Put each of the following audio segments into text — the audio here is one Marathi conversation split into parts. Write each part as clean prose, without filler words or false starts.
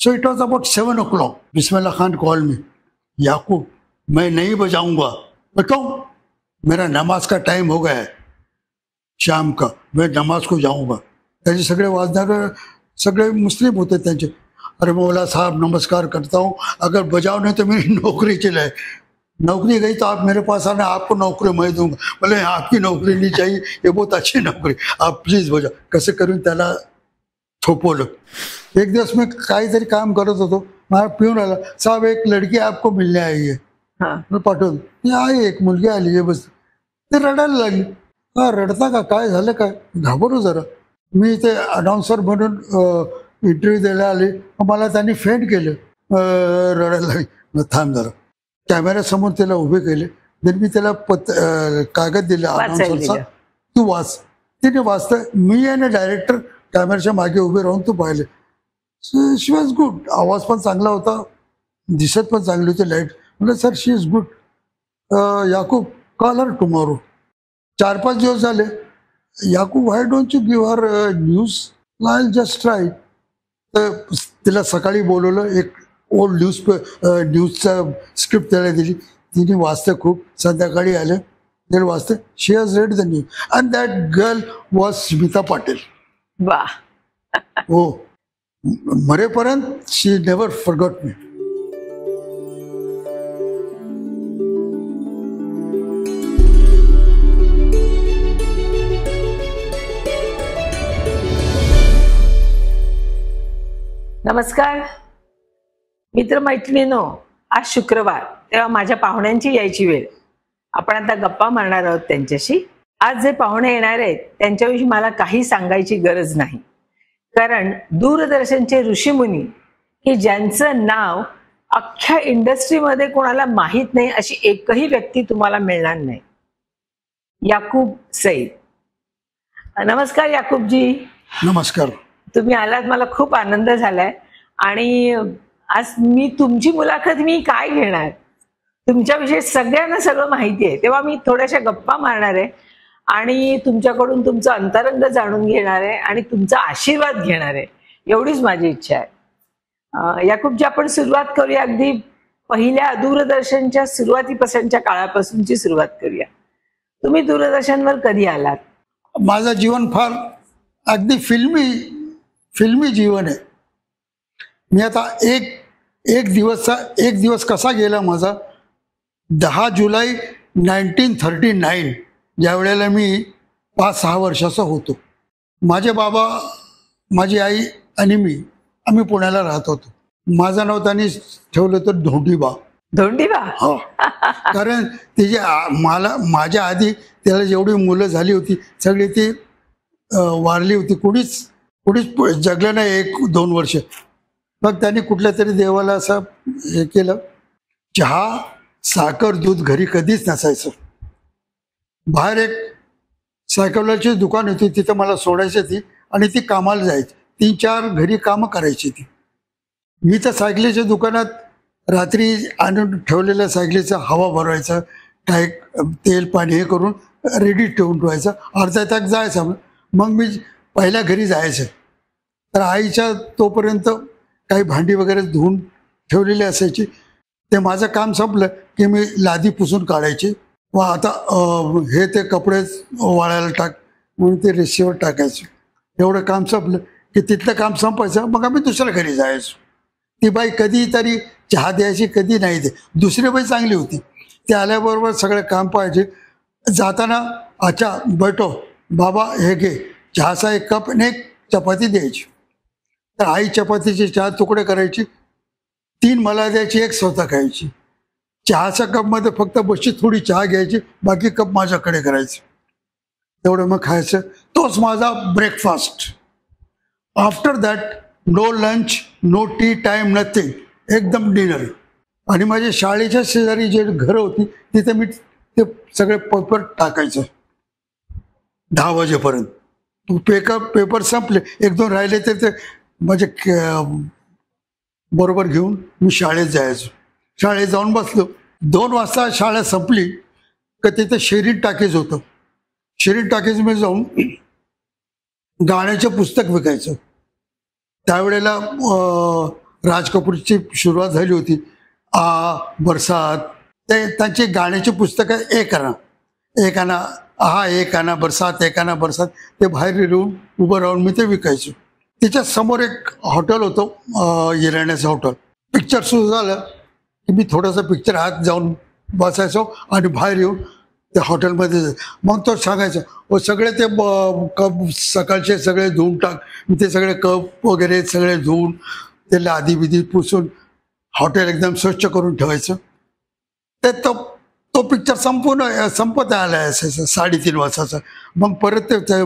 So it was about 7 o'clock. Bismillah Khan called me. Yakub, मैं नहीं बजाऊंगा. बताऊं, मेरा नमाज का टाइम हो गया है शाम का, मैं नमाज को जाऊंगा. त्याचे सगळे वाजनार सगळे मुस्लिम होते त्यांचे. अरे मौला साहब नमस्कार करता हूँ, अगर बजाओ नहीं तो मेरी नौकरी चले. नौकरी गई तो आप मेरे पास आना, आपको नौकरी मैं दूंगा. बोले आपकी नौकरी नहीं चाहिए, ये बहुत अच्छी नौकरी, आप प्लीज बजाओ. कसं करून त्याला थोपवलं. एक दिवस मी काहीतरी काम करत होतो, मला पिऊन आला, साहेब एक लडकी आपको मिलने आई है. मी पाठवलं, ती आई एक मुलगी आली आहे बस. ते रडायला लागली. का रडता का, काय झालं काय, घाबरू जरा. मी ते अनाऊन्सर म्हणून इंटरव्ह्यू द्यायला आले, मला त्यांनी फेंट केलं. रडायला लागली. थांब जरा, कॅमेऱ्यासमोर त्याला उभे केले. then मी त्याला कागद दिला अनाऊन्सरचा, तू वाच. तिने वाचतं, मी आणि डायरेक्टर कॅमेऱ्याच्या मागे उभे राहून तू पाहिले. शी वॉज गुड. आवाज पण चांगला होता, दिसत पण चांगली होती, लाईट. म्हणजे sir she is good. Yakub call her tomorrow. 4-5 दिवस झाले. Yakub why don't you give her news, I just try. तर तिला सकाळी बोलवलं, एक ओल्ड न्यूजचा स्क्रिप्ट त्याला दिली. तिने वाचतं खूप. संध्याकाळी आलं, ते वाचतं. She has read the news and that girl was Smita Patil. वा. हो, मरेपर्यंत शी नेव्हर फॉरगॉट मी. नमस्कार मित्रमैत्रिणींनो, आज शुक्रवार, तेव्हा माझ्या पाहुण्यांची यायची वेळ. आपण आता गप्पा मारणार आहोत त्यांच्याशी. आज जे पाहुणे येणार आहेत त्यांच्याविषयी मला काही सांगायची गरज नाही, कारण दूरदर्शनचे ऋषीमुनी की ज्यांचं नाव अख्ख्या इंडस्ट्रीमध्ये कोणाला माहीत नाही अशी एकही व्यक्ती तुम्हाला मिळणार नाही. याकूब सईद. नमस्कार याकूबजी. नमस्कार. तुम्ही आलात, मला खूप आनंद झालाय. आणि आज मी तुमची मुलाखत मी काय घेणार, तुमच्याविषयी सगळ्यांना सगळं माहिती आहे, तेव्हा मी थोड्याशा गप्पा मारणार आहे आणि तुमच्याकडून तुमचं अंतरंग जाणून घेणार आहे आणि तुमचा आशीर्वाद घेणार आहे, एवढीच माझी इच्छा आहे. याकूबजी, आपण सुरुवात करूया अगदी पहिल्या दूरदर्शनच्या सुरुवातीपासूनच्या काळापासूनची सुरुवात करूया. तुम्ही दूरदर्शनवर कधी आलात? माझं जीवन फार अगदी फिल्मी जीवन आहे. मी आता एक दिवस कसा गेला माझा, 10 जुलै 1939, ज्या वेळेला मी 5-6 वर्षाचा होतो. माझे बाबा, माझी आई आणि मी, आम्ही पुण्याला राहत होतो. माझं नाव त्यांनी ठेवलं होतं धोंडीबा. धोंडीबा? हो, कारण तिचे माझ्या आधी त्याला जेवढी मुलं झाली होती सगळी ती वारली होती. कुणीच जगलं नाही 1-2 वर्ष. मग त्यांनी कुठल्या तरी देवाला असं हे केलं. चहा, साखर, दूध घरी कधीच नसायचं. बाहेर एक सायकलची दुकान होती, तिथं मला सोडायची ती आणि ती कामाला जायची. 3-4 घरी कामं करायची ती. मी तर सायकलीच्या दुकानात रात्री आणून ठेवलेल्या सायकलीचा हवा भरवायचा, काय तेल पाणी हे करून रेडी ठेवून ठेवायचं. अर्धा तास जायचं. मग मी पहिल्या घरी जायचं. तर आईच्या तोपर्यंत काही भांडी वगैरे धुवून ठेवलेली असायची. ते माझं काम संपलं की मी लादी पुसून काढायची. व आता हे ते कपडे वाळायला टाक म्हणून ते रेषेवर टाकायचं. एवढं काम संपलं की तिथलं काम संपायचं. मग आम्ही दुसऱ्या घरी जायचो. ती बाई कधीतरी चहा द्यायची, कधी नाही दे. दुसरी बाई चांगली होती, ती आल्याबरोबर सगळं काम पाहिजे. जाताना अच्छा बैठो बाबा, हे घे चहाचा 1 कप आणि 1 चपाती द्यायची. तर आई चपातीचे 4 तुकडे करायची, 3 मला द्यायची, 1 स्वतः खायची. चहाच्या कपमध्ये फक्त बशी थोडी चहा घ्यायची, बाकी कप माझ्याकडे करायचं. तेवढं मग खायचं. तोच माझा breakfast. After that no lunch, no tea time, nothing, एकदम डिनर. आणि माझ्या शाळेच्या शेजारी जे घरं होती तिथे मी ते सगळे पेपर टाकायचं 10 वाजेपर्यंत. पेपर संपले, 1-2 राहिले तर ते माझे बरोबर घेऊन मी शाळेत जायचो. शाळेत जाऊन बसलो. 2 वाजता शाळा संपली का तिथे शेरीन टाकीज होतं. शेरीन टाकीज मी जाऊन गाण्याचं पुस्तक विकायचं. त्यावेळेला राज कपूरची सुरुवात झाली होती. बरसात, ते त्यांची गाण्याची पुस्तकं एक आणा एक आणा बरसात, एक आणा बरसात, ते बाहेर येऊन उभं राहून मी ते विकायचो. तिच्या समोर एक हॉटेल होतं, येराण्याचं हॉटेल. पिक्चर सुरू झालं की मी थोडासा पिक्चर हात जाऊन बसायचो आणि बाहेर येऊन त्या हॉटेलमध्ये मग तो सांगायचा सगळे ते कप सकाळचे सगळे धुवून टाक. मी ते सगळे कप वगैरे सगळे धुवून ते लादी बिदी पुसून हॉटेल एकदम स्वच्छ करून ठेवायचं. ते तो पिक्चर संपत आला असायचं 3:30 वाजताचा. मग परत ते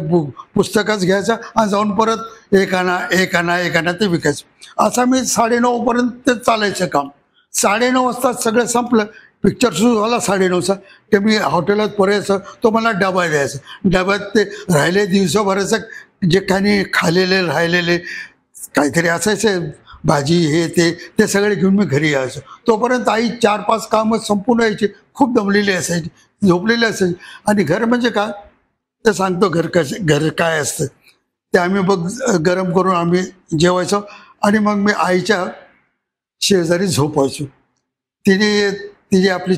पुस्तकच घ्यायचं आणि जाऊन परत एक आणा ते विकायचं. असं मी 9:30 पर्यंत ते चालायचं काम. 9:30 वाजता सगळं संपलं, पिक्चर सुरू झाला 9:30चा, ते मी हॉटेलात परत तो मला डबा द्यायचा. डब्यात ते राहिले दिवसाभराचं जे काही खालेले राहिलेले काहीतरी असायचे, भाजी हे ते सगळे घेऊन मी घरी यायचो. तोपर्यंत आई 4-5 कामं संपून यायची. खूप दमलेली असायची, झोपलेली असायची. आणि घर म्हणजे काय ते सांगतो, घर काय असतं ते आम्ही बघ गरम करून आम्ही जेवायचो आणि मग मी आईच्या शेजारी झोपायचो. तिने आपली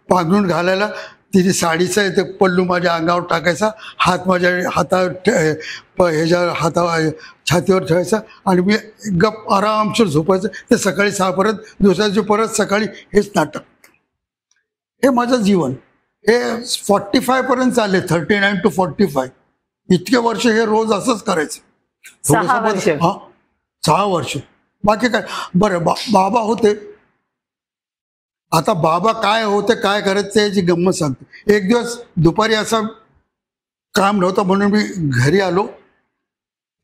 पांघरून घालायला तिने साडीचा ते पल्लू माझ्या अंगावर टाकायचा, हात माझ्या छातीवर ठेवायचा आणि मी गप आरामशीर झोपायचं. ते सकाळी 6 परत दुसऱ्या दिवशी परत सकाळी हेच नाटक. हे माझं जीवन हे 45 पर्यंत चालले, 39 to 45 इतके वर्ष हे रोज असंच करायचं. 6 वर्ष. बाकी काय बरं. बाबा होते. आता बाबा काय होते काय करत त्याची गंमत सांगतो. एक दिवस दुपारी असं काम नव्हतं म्हणून मी घरी आलो,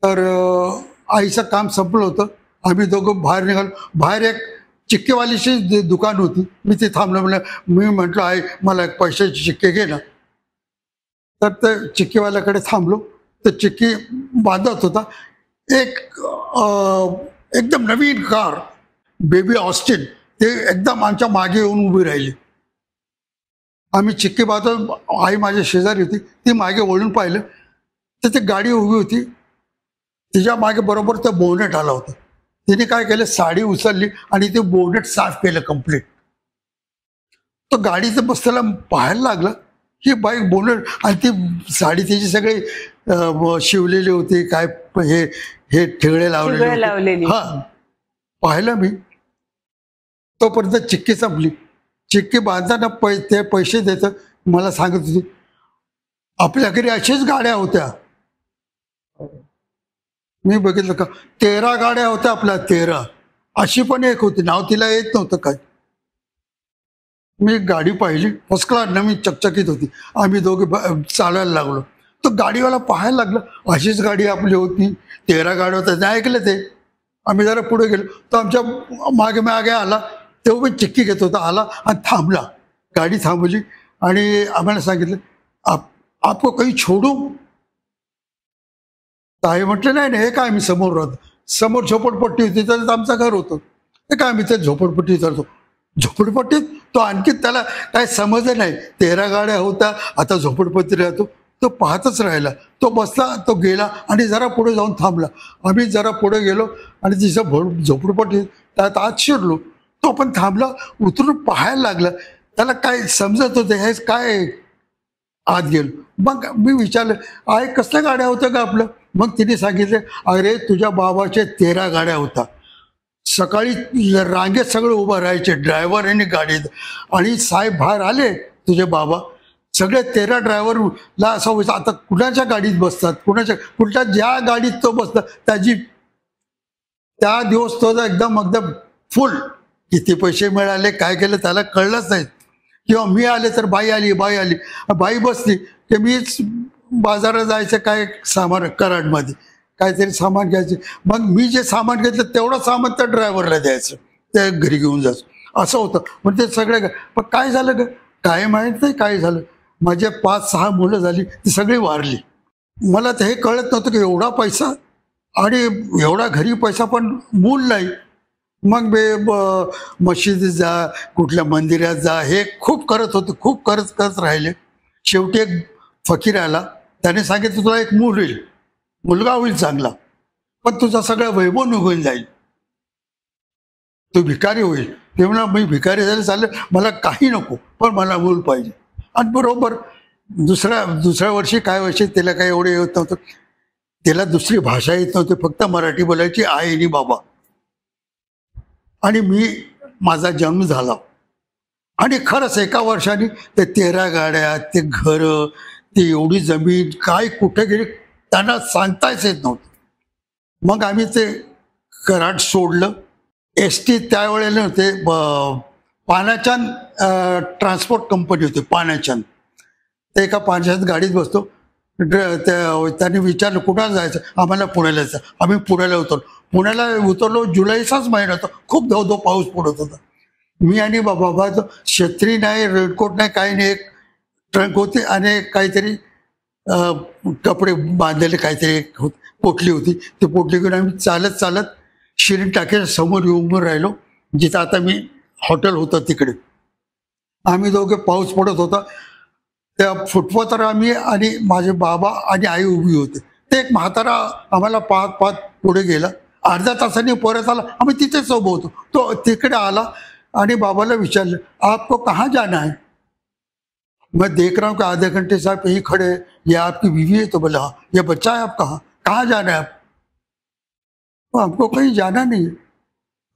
तर आईचं काम संपलं होतं. आम्ही दोघं बाहेर निघालो. बाहेर एक चिक्केवालीची दुकान होती. मी ते थांबलो. मी म्हटलं आई मला एक पैशाचे चिक्के घे ना. तर ते चिक्केवाल्याकडे थांबलो. तर चिक्की बांधत होता. एक एकदम नवीन कार बेबी ऑस्टिन ते एकदम आमच्या मागे येऊन उभी राहिली. आम्ही चिक्की बांधतो. आई माझ्या शेजारी होती. ती मागे वळून पाहिलं तर ती गाडी उभी होती. तिच्या मागे बरोबर ते बोनेट आला होता. तिने काय केलं, साडी उचलली आणि ते बोनेट साफ केलं कम्प्लीट. तो गाडीचं बसल्याला पाहायला लागलं ही बाईक बोनेट आणि ती साडी तिची सगळी शिवलेली होती. काय हे ठेगळे लावलेले. हा पाहिलं मी. तोपर्यंत चिक्की संपली. चिक्की बांधताना ते पैसे देतं मला सांगत होती आपल्या घरी अशाच गाड्या होत्या. मी बघितलं का 13 गाड्या होत्या आपल्या, 13. अशी पण एक होती, नाव तिला येत नव्हतं काय. मी गाडी पाहिली, फर्स्ट क्लास नवीन चकचकीत होती. आम्ही दोघे चालायला लागलो. तो गाडीवाला पाहायला लागला अशीच गाडी आपली होती, 13 गाड्या होत्या. नाही ऐकलं ते. आम्ही जरा पुढे गेलो तर आमच्या मागे आला. तेव्हा पण चिक्की घेत होता. आला आणि थांबला. गाडी थांबवली आणि आम्हाला सांगितलं आपको काही छोडू. ताई म्हटलं नाही हे काय, मी समोर राहतो. समोर झोपडपट्टी होती, तर आमचं घर होतं. ते काय मी ते झोपडपट्टीत राहतो. झोपडपट्टीत तो आणखी त्याला काय समजलं नाही. 13 गाड्या होत्या, आता झोपडपट्टीत राहतो. तो पाहतच राहिला. तो बसला, तो गेला आणि जरा पुढे जाऊन थांबला. आम्ही जरा पुढे गेलो आणि तिचं झोपडपट्टी त्यात आत शिरलो. तो पण थांबला, उतरून पाहायला लागला. त्याला काय समजत होते हे काय. आत गेलो. मग मी विचारलं आहे कसल्या गाड्या होत्या का आपलं. मग तिने सांगितलं अरे तुझ्या बाबाच्या 13 गाड्या होत्या. सकाळी रांगेत सगळे उभं राहायचे ड्रायव्हर आणि गाडीत. आणि साहेब बाहेर आले तुझे बाबा, सगळे 13 ड्रायव्हरला असं व्हायचं आता कुणाच्या गाडीत बसतात, कुठल्या ज्या गाडीत तो बसला त्या दिवस तो एकदम फुल. किती पैसे मिळाले काय केलं त्याला कळलंच नाही. किंवा मी आले तर बाई आली बाई बसली की मीच बाजारात जायचं काय सामान कराडमध्ये काहीतरी सामान घ्यायचं. मग मी जे सामान घेतलं तेवढं सामान त्या ड्रायव्हरला द्यायचं, त्या घरी घेऊन जायचं. असं होतं. पण ते सगळे पण काय झालं काय माहीत नाही काय झालं. माझे 5-6 मुलं झाली, ती सगळी वारली. मला तर हे कळत नव्हतं की एवढा पैसा आणि एवढा घरी पैसा पण मूल नाही. मग मशिदीत जा, कुठल्या मंदिरात जा, हे खूप करत होते. खूप करत राहिले. शेवटी एक फकीर आला. त्याने सांगितलं तुला एक मुलगा होईल चांगला, पण तुझा सगळा वैभव निघून जाईल. तो भिकारी होईल. ते म्हणा मी भिकारी झाले चालेल, मला काही नको, पण मला मूल पाहिजे. आणि बरोबर दुसऱ्या वर्षी काय वर्षी त्याला काही एवढे येत नव्हतं, त्याला दुसरी भाषा येत नव्हती, फक्त मराठी बोलायची, आई आणि बाबा. आणि माझा जन्म झाला. आणि खरंच एका वर्षाने ते 13 गाड्या, ते घरं, ते एवढी जमीन काय कुठे गेली त्यांना सांगताच येत नव्हतं. मग आम्ही ते कराड सोडलं. ST त्यावेळेला होते, पाण्याचान ट्रान्सपोर्ट कंपनी होती पाण्याचान. ते एका पाण्याच्यात गाडीत बसतो. त्यांनी विचारलं कुणाला जायचं, आम्हाला पुण्याला जायचं. आम्ही पुण्याला पुण्याला उतरलो. जुलैचाच महिना होता, खूप धो पाऊस पडत होता. मी आणि बाबा छत्री नाही, रेनकोट नाही, काही नाही, एक ट्रंक होती आणि काहीतरी कपडे बांधलेले काहीतरी पोटली होती. ती पोटली घेऊन आम्ही चालत शिरीन टाक्याच्या समोर येऊन राहिलो, जिथं आता मी हॉटेल होतं तिकडे. आम्ही दोघे, पाऊस पडत होता, त्या फुटपाथवर आम्ही आणि माझे बाबा आणि आई उभी होते. ते एक म्हातारा आम्हाला पाहत पुढे गेला. अर्ध्या तासाने परत आला. आम्ही तिथेच उभं होतो. तो तिकडे आला आणि बाबाला विचारलं, आपको कहाँ जाना है? मैं देख रहा हूँ कि आधे घंटे से आप यहीं खड़े हैं, ये आपकी बीवी है? तो बोला हाँ. ये बच्चा है आप, कहाँ जाना है आप? हमको कहीं जाना नहीं,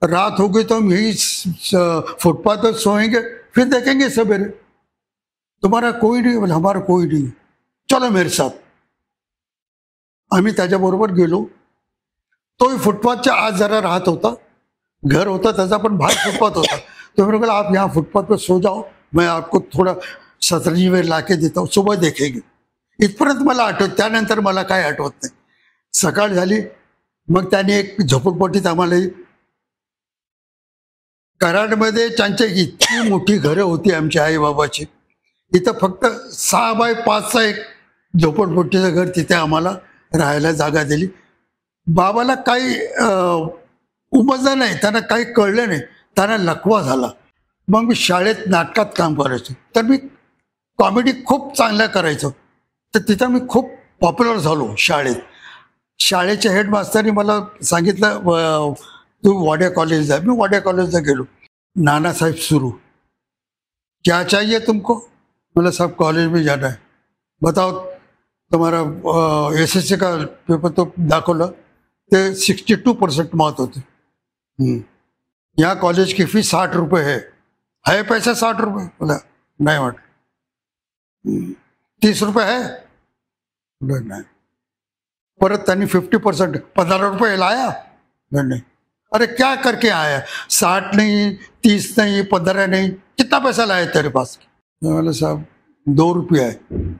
रात हो गई तो हम यही फुटपाथ पर सोएंगे, फिर देखेंगे सवेरे. तुम्हारा कोई नहीं? बोला हमारा कोई नहीं, चलो मेरे साथ. आम्ही त्याच्याबरोबर गेलो. तोही फुटपाथच्या आज जरा राहत होता, घर होता त्याचा, पण बाहेर फुटपाथ होता. तो मेरे बोला आप यहाँ फुटपाथ पर सो जाओ, मैं आपको थोड़ा सतरंजी में लाके देता हूँ, सुबह देखेंगे. इथपर्यंत मला आठवत. त्यानंतर मला काय आठवत नाही. सकाळ झाली. मग त्याने एक झोपडपट्टीत आम्हाला, कराडमध्ये त्यांच्या इतकी मोठी घरं होती आमच्या आई बाबाची. इथं फक्त 6x5चा एक झोपडपट्टीचं घर, तिथे आम्हाला राहायला जागा दिली. बाबाला काही उमजलं नाही, त्यांना काही कळलं नाही, त्यांना लकवा झाला. मग मी शाळेत नाटकात काम करायचो, तर मी कॉमेडी खूप चांगल्या करायचो. तर तिथं मी खूप पॉप्युलर झालो शाळेत. शाळेच्या हेडमास्टरनी मला सांगितलं तू वाडिया कॉलेजला. मी वाडिया कॉलेजला गेलो. नानासाहेब सुरू, क्या चाहिए तुमको? बोला साहब कॉलेज में जाना है. बताओ तुम्हारा SSC का पेपर. तो दाखवलं, ते 62% मार्क होते. यहाँ कॉलेज की फी 60 रुपये है पैसा 60 रुपये? बोला नाही वाटलं. 30 रुपये है? बोला नाही. परत त्यांनी 50%, 15 रुपये लाया? नहीं. अरे क्या करके आया? 60 नहीं, 30 नहीं, 15 नहीं, कितना पैसा लाया तेरे पास? बोला साहब 2 रुपये है.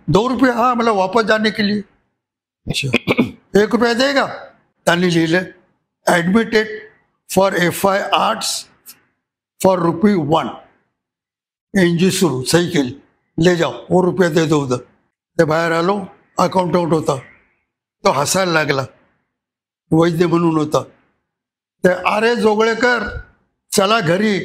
2 रुपये? हाँ, मतलब वापस जाने के लिए. अच्छा 1 रुपया देगा? त्यांनी लिहिलं admitted for FI arts for ₹1. NG सुरू, सही केली. ले जाओ, वो रुपया दे दो उधर. ते बाहेर आलो. अकाउंटंट होता, तो हसायला लागला. वैद्य म्हणून होता. ते अरे जोगळेकर चला घरी,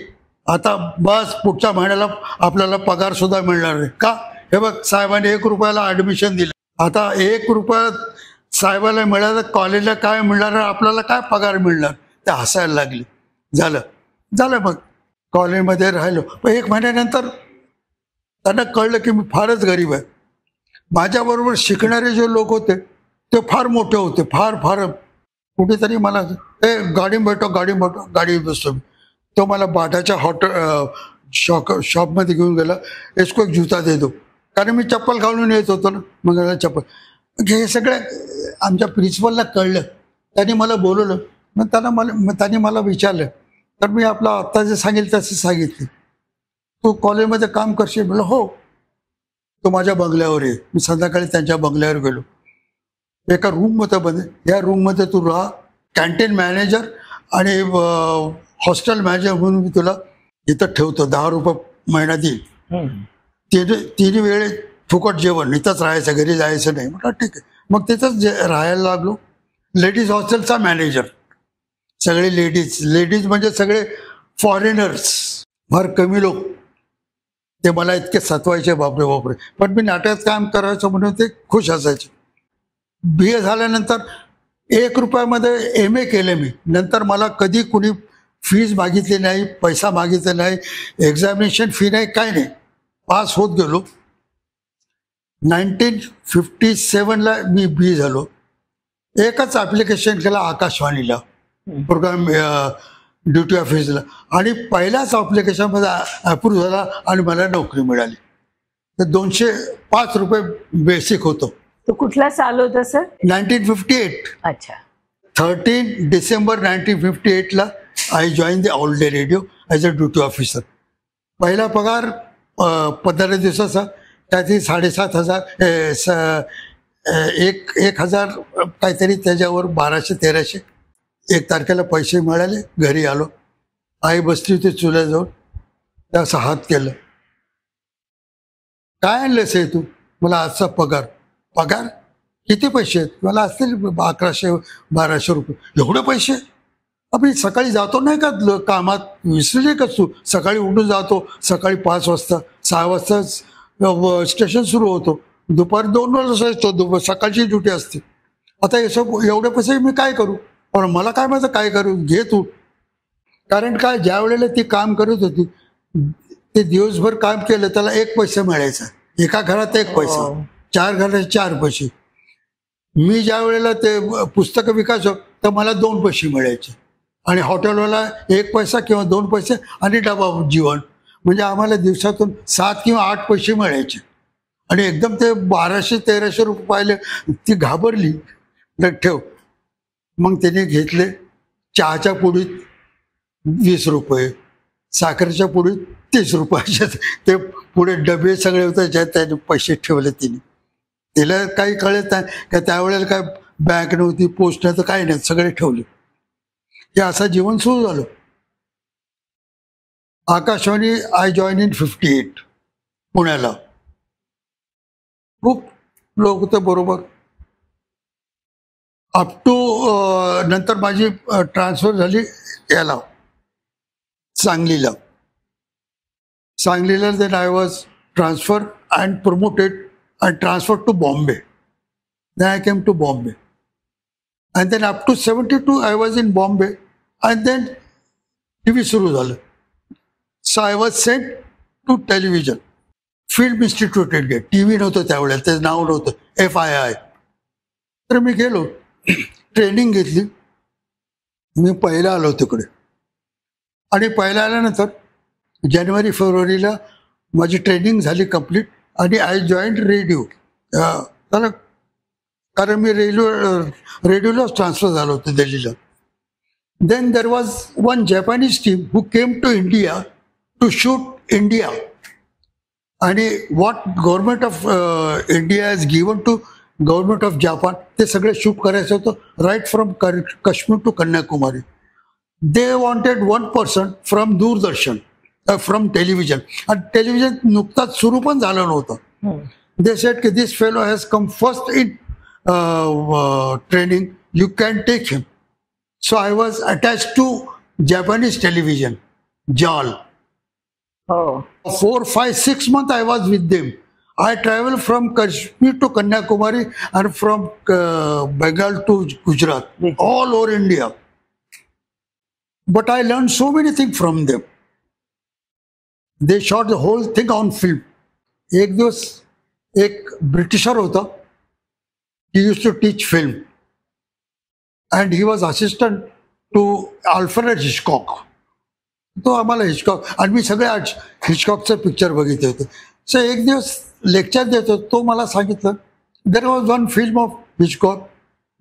आता बस पुढच्या महिन्याला आपल्याला पगार सुद्धा मिळणार नाही. का? हे बघ साहेबांनी 1 रुपयाला ॲडमिशन दिलं. आता 1 रुपया साहेबाला मिळालं, कॉलेजला काय मिळणार, आपल्याला काय पगार मिळणार? ते हसायला लागले. झालं मग कॉलेजमध्ये राहिलो. पण 1 महिन्यानंतर त्यांना कळलं की मी फारच गरीब आहे. माझ्याबरोबर शिकणारे जे लोक होते ते फार मोठे होते, फार कुठेतरी मला गाडी भेटो गाडी बसलो. तो मला बाटाच्या शॉपमध्ये घेऊन गेला. इसको एक जूता दे दो, कारण मी चप्पल घालून येत होतो ना. मग चप्पल. हे सगळं आमच्या प्रिन्सिपलला कळलं. त्यांनी मला बोलवलं. मग त्यांनी मला विचारलं, तर मी आपलं आत्ता जे सांगेल तसं सांगितलं. तू कॉलेजमध्ये काम करशील? म्हणलं हो. तो माझ्या बंगल्यावर आहे. मी संध्याकाळी त्यांच्या बंगल्यावर गेलो. एका रूममध्ये बंद. या रूममध्ये तू राहा, कॅन्टीन मॅनेजर आणि हॉस्टेल मॅनेजर म्हणून मी तुला इथं ठेवतो, 10 रुपये महिना देईल. तिन्ही वेळे फुकट जेवण, इथंच राहायचं, घरी जायचं नाही. म्हटलं ठीक आहे. मग तिथंच राहायला लागलो. लेडीज हॉस्टेलचा मॅनेजर. सगळे लेडीज म्हणजे सगळे फॉरेनर्स, फार कमी लोक. ते मला इतके सतवायचे, बापरे. पण मी नाटकात काम करायचं म्हणून ते खुश असायचे. BA झाल्यानंतर 1 रुपयामध्ये MA केले मी. नंतर मला कधी कुणी फीज मागितली नाही, पैसा मागितला नाही, एक्झामिनेशन फी नाही, काय नाही. पास होत गेलो. 1957ला मी बी झालो. एकच ॲप्लिकेशन केलं आकाशवाणीला, प्रोग्राम ड्युटी ऑफिसला, आणि पहिल्याच ॲप्लिकेशनमध्ये अप्रूव्ह झाला आणि मला नोकरी मिळाली. तर 205 रुपये बेसिक होतं. तो कुठला साल होता सर? 1958. अच्छा. 13 डिसेंबर 1958ला I join the All India Radio as a duty officer. पहिला पगार 15 दिवसाचा, त्याची 7,500 एक हजार काहीतरी, त्याच्यावर 1200-1300. 1 तारखेला पैसे मिळाले, घरी आलो. आई बसली होती चुल्याजवळ, त्याचा हात केलं. काय आणलंस हे तू? मला आजचा पगार. पगार किती पैसे आहेत? मला असतील 1100-1200 रुपये. एवढे पैसे? मी सकाळी जातो नाही का कामात, विसरले का तू? सकाळी उठून जातो, सकाळी 5 वाजता, 6 वाजता स्टेशन सुरू होतो, दुपारी 2 वाजता येतो, सकाळची ड्युटी असते. आता एवढे पैसे मी काय करू? पण मला काय माझं काय करू? घे तू. कारण काय, ज्या वेळेला ती काम करत होती, ते दिवसभर काम केलं त्याला 1 पैसा मिळायचा. एका घरात 1 पैसा, 4 घरात 4 पैसे. मी ज्या वेळेला ते पुस्तकं विकायचो तर मला 2 पैसे मिळायचे, आणि हॉटेलवाला 1 पैसा किंवा 2 पैसे आणि डबा जेवण. म्हणजे आम्हाला दिवसातून 7 किंवा 8 पैसे मिळायचे. आणि एकदम ते 1200-1300 रुपये पाहिले, ती घाबरली. ठेव. मग त्याने घेतले. चहाच्या पुडीत 20 रुपये, साखरेच्या पुडीत 30 रुपये, ते पुढे डबे सगळे होते, ज्यात त्याने पैसे ठेवले तिने. तिला काही कळत नाही का त्यावेळेला काय बँक नव्हती, पोस्ट नव्हतं, काही नाही, सगळे ठेवले. हे असं जीवन सुरू झालं. आकाशवाणी आय जॉईन इन 58 पुण्याला. खूप लोक होते बरोबर. अप टू नंतर माझी ट्रान्सफर झाली याला, सांगलीला. Then I was transfer and promoted and transferred to Bombay. Then I came to Bombay. And then up to 72 I was in Bombay, and then TV सुरू झालं. So I was sent to television. Film Institute India. TV नव्हतं त्यावेळेला, ते नाव नव्हतं, FII. तर मी गेलो, ट्रेनिंग घेतली. मी पहिला आलो तिकडे, आणि पहिला आल्यानंतर जानेवारी-फेब्रुवारीला माझी ट्रेनिंग झाली कंप्लीट, आणि आय जॉईंट रेडिओ. कारण मी रेडिओलाच ट्रान्सफर झालो होतो दिल्लीला. Then there was one Japanese team who came to India to shoot India. आणि what government of India is given to government of Japan, ते सगळे शूट करायचं होतं, right from Kashmir to Kanyakumari. They wanted 1 person from Doordarshan, from television. आणि टेलिव्हिजन नुकताच सुरू पण झालं नव्हतं. दे सेड की this fellow has come first in training, you can take him. So I was attach to Japanese television, JAL. 4, 5, 6 months I was with them. I traveled from Kashmir to Kanyakumari and from Bengal to Gujarat, all over India. But I learned so many things from them. They shot the whole thing on film. एक दिवस एक ब्रिटिशर होता, he used to teach film, and he was assistant to Alfred Hitchcock. तो आम्हाला हिचकॉक, आणि मी सगळे हिचकॉकचे पिक्चर बघितले होते. सो एक दिवस लेक्चर देतो, तो मला सांगितलं, there was one film of Hitchcock,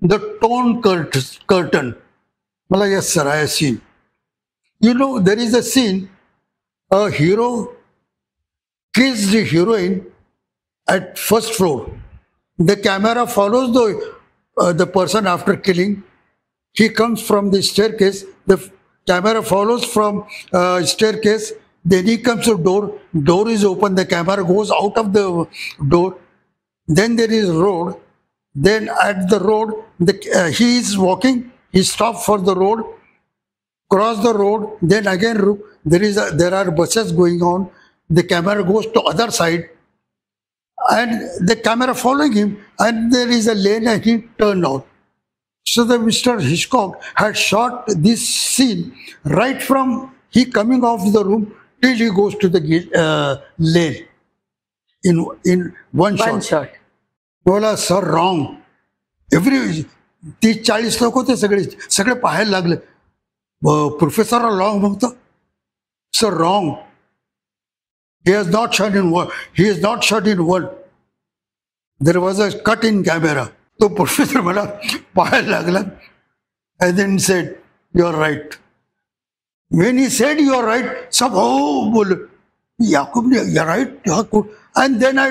the torn curtain. मला yes sir, I have seen. You know, there is a scene, a hero kills the heroine at first floor. The camera follows the person after killing. He comes from the staircase. The camera follows from staircase. Then he comes to door. Door is open. The camera goes out of the door. Then there is road. Then at the road, he is walking. He stops for the road. Cross the road, then again there are buses going on. The camera goes to other side, and the camera following him, and there is a lane, and he turned out. So the Mr. Hitchcock had shot this scene right from he coming off the room till he goes to the lane in one one shot. Shot. बोला सर रॉंग. एव्हरी 30-40 लोक होते, सगळे पाहायला लागले. प्रोफेसर रॉंग म्हणतो. Sir wrong. He has not shot in one. He is not shot in one. There was a cut in camera. तो प्रोफेसर मला पाहायला लागला. And then said, "You are right." When he said, "You are right," सब हो बोले. Yakub, you are right. Yakub. And then I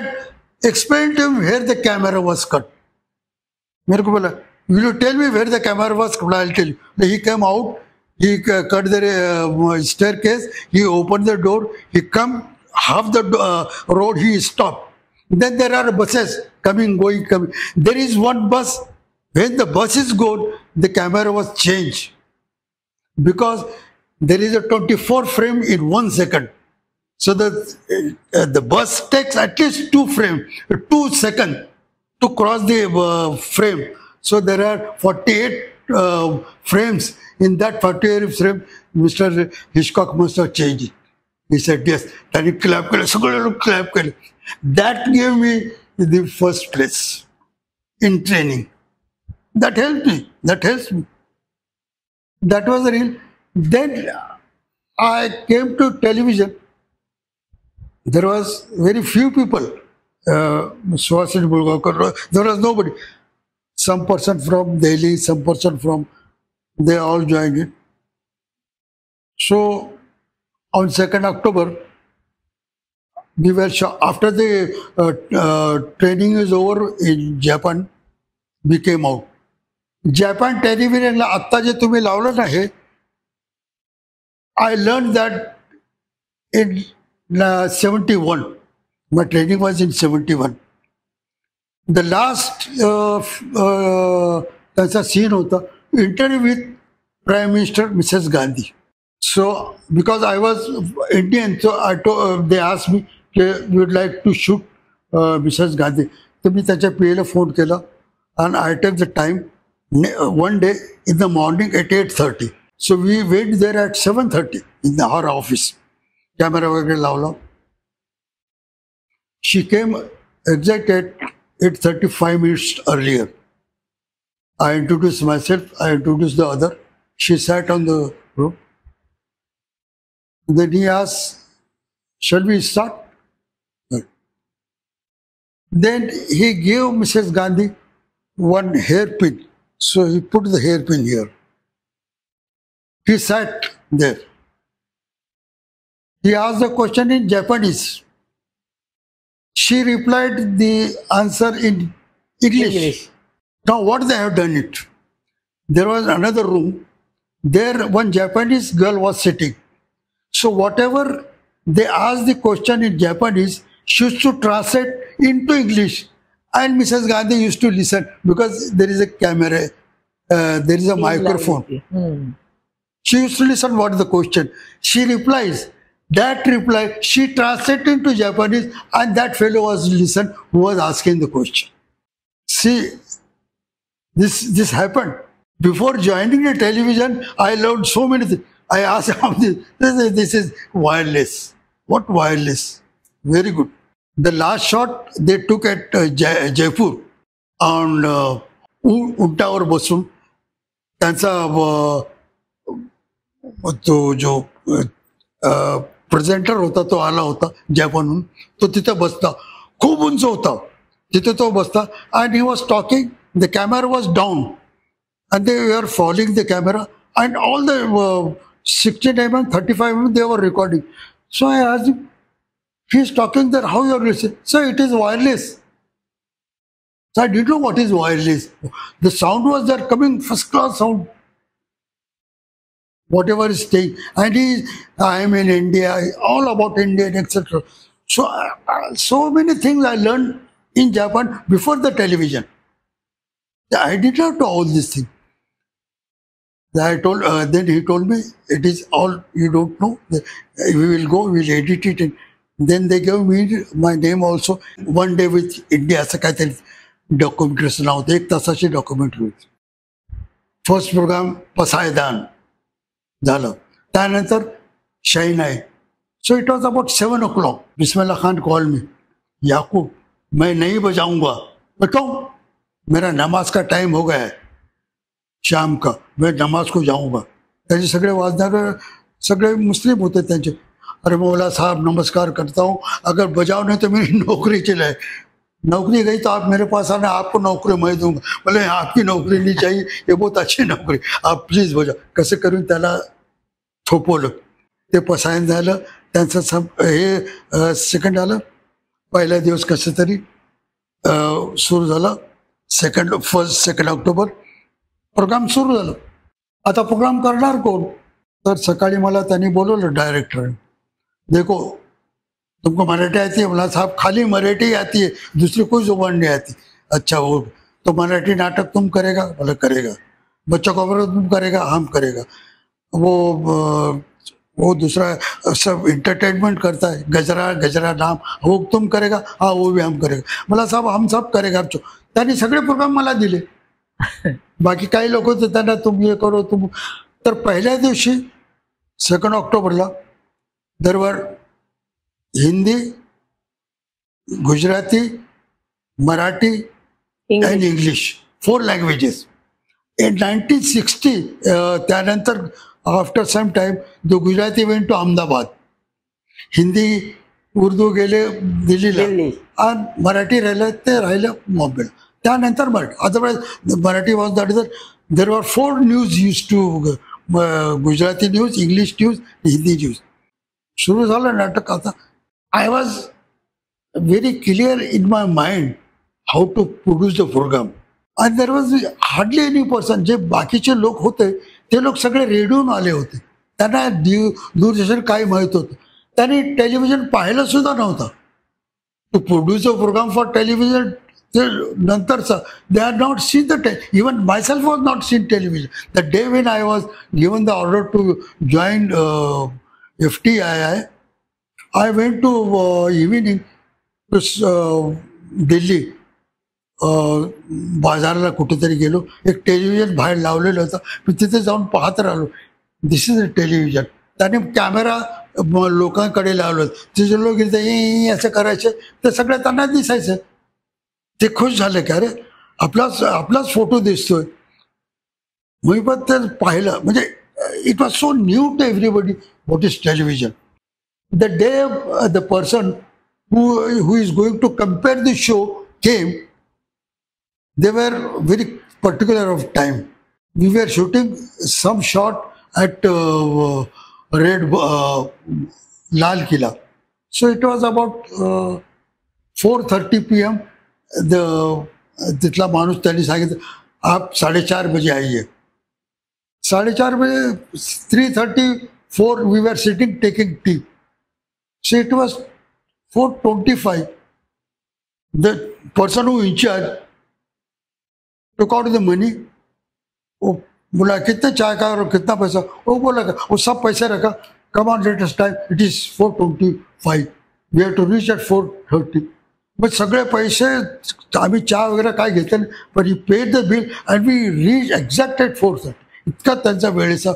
explained to him where the camera was cut. मेरे को बोला, "Will you tell me where the camera was cut?" I'll tell you. He came out. He cut the staircase. He opened the door. He come half the road. He stopped. Then there are buses coming, going, coming. There is one bus. When the bus is gone, the camera was changed because there is a 24 frame in 1 second. So the bus takes at least 2 seconds to cross the frame. So there are 48 frames. In that 48 frame, Mr. Hitchcock must have changed it. He said yes. Then he clapped. That gave me the first place in training. That helped me. That helps me. That was the real. Then I came to television. There was very few people. Suhasin Bulgaonkar, there was nobody. Some person from Delhi, some person from, they all joined it. So on 2nd October, we were after the training is over in Japan, we came out. Japan television ला आत्ता जे तुम्ही लावलं ना हे, I learned that in 71. My training was in 71. The last त्याचा सीन होता interview with Prime Minister Mrs. Gandhi. So because I was Indian, so they asked me, we would like to shoot Mrs. Gandhi. So मी त्याच्या PA फोन केला and I took the time one day in the morning at 8:30. So we went there at 7:30 in our office. Camera वगैरे लावला. She came exact at 8:35 minutes earlier. I introduced myself, I introduced the other. She sat on the room. Then he asked, "Shall we start?" Then he gave Mrs. Gandhi one hairpin. So he put the hairpin here. He sat there. He asked the question in Japanese. She replied the answer in English. Now what they have done it? There was another room. There one Japanese girl was sitting. So whatever they asked the question in Japanese, she used to translate into English. And Mrs. Gandhi used to listen because there is a camera, there is a microphone. She used to listen what is the question. She replies. That reply, she translated into Japanese and that fellow was listening who was asking the question. See, this happened. Before joining the television, I learned so many things. I asked how this is wireless. What wireless? Very good. The last shot they took at Jaipur on उंटावर बसून त्यांचा तो जो प्रेझेंटर होता तो आला होता जपानहून. तो तिथे बसता, खूप उंच होता, तिथे तो बसता and he was talking. The camera was down and they were following the camera and all the 16 mm, 35 mm they were recording. So I asked him, he's talking there, how you are listening? So it is wireless. So I didn't know what is wireless. The sound was there coming, first class sound. Whatever is staying. And I am in India, all about India, etc. So, so many things I learned in Japan before the television. I did not know all these things. Then he told me, it is all you don't know. We will go, we will edit it. And then they gave me my name also. One day with India, असं काहीतरी डॉक्युमेंटरीचं नाव होतं, 1 तासाची डॉक्युमेंटरी होती. फर्स्ट प्रोग्राम पसायदान झालं. त्यानंतर shehnai. So it was about 7 o'clock. Bismillah Khan call me, Yakub मैं नहीं बजाऊंगा. मैं क्यों? मेरा नमाज का टाइम हो गया है शाम का, मैं नमाज को जाऊंगा. त्याचे सगळे वाजणारे सगळे मुस्लिम होते त्यांचे. अरे मौला साहब नमस्कार करता हूँ, अगर बजाओ नहीं तो मेरी नौकरी चले. नौकरी गई तो आप मेरे पास आना, आपको नौकरी मैं दूंगा. बोले आपकी नौकरी नहीं चाहिए, ये बहुत अच्छी नौकरी, आप प्लीज बजाव. कसं करून त्याला थोपवलं. ते पसायन झालं. त्यांचं हे सेकंड आलं. पहिला दिवस कसं तरी सुरू झालं. सेकंड ऑक्टोबर प्रोग्राम सुरू झालं. आता प्रोग्राम करणार कोण? तर सकाळी मला त्यांनी बोलवलं डायरेक्टर. देखो तुमको मराठी आती है? बोला साहब खाली मराठी आती है, दूसरी कोई जुबान नहीं आती. अच्छा वो तो मराठी नाटक तुम करेगा? बोला करेगा. बच्चों को तुम करेगा? हम करेगा. वो दूसरा सब इंटरटेनमेंट करता है, गजरा गजरा नाम, वो तुम करेगा? हाँ वो भी हम करेगा. मला साहब हम सब करेगा. त्यांनी सगळे प्रोग्राम मला दिले. बाकी काही लोक होते त्यांना तुम हे करो तुम. तर पहिल्या दिवशी 2 ऑक्टोबरला दरवर Hindi, Gujarati, Marathi and English 4 languages. In 1960 त्यानंतर after some time the Gujarati went to Ahmedabad. Hindi Urdu गेले दिल्लीला आणि मराठी राहिलं ते राहिलं बॉम्बेला. त्यानंतर Marathi. Otherwise Marathi was that is there were 4 news used to, Gujarati news, English news, Hindi news. सुरू झालं नाटक. आता I was very clear in my mind how to produce the programme. आणि there was hardly any person. जे बाकीचे लोक होते ते लोक सगळे रेडिओन आले होते. त्यांना दूरदर्शन काय माहीत होतं. त्यांनी टेलिव्हिजन पाहिलं सुद्धा नव्हतं. To produce a programme for television ते नंतरचा. They are not seen the even myself was not seen television. The day when I was given the order to join FTII, I went to evening to Delhi. बाजाराला कुठेतरी गेलो. एक टेलिव्हिजन बाहेर लावलेलं होतं. मी तिथे जाऊन पाहत राहिलो. दिस इज अ टेलिव्हिजन. त्याने कॅमेरा लोकांकडे लावलं. तिथे लोक इथे असं करायचे. ते सगळं त्यांना दिसायचं. ते खुश झाले की अरे आपलाच फोटो दिसतोय. मी पण ते पाहिलं. म्हणजे it was so new to everybody what is television. The day the person who is going to compare the show came, they were very particular of time. We were shooting some shot at Red Lal Killa. So it was about 4:30 PM. तिथला माणूस त्यांनी सांगितलं आप 4:30 बजे आइए. 4:30 बजे 3:34 we were sitting taking tea. So it was 4:25. The person who in charge took out the money. वो बोला कितने चाय का और कितना पैसा? वो बोला वो सब पैसे रखा. Come on, let us time. It is 4:25. We have to reach at 4:30. मग सगळे पैसे आम्ही चहा वगैरे काय घेतले नाही. पण he paid the bill and we reach exact at 4:30. इतका त्यांचा वेळेचा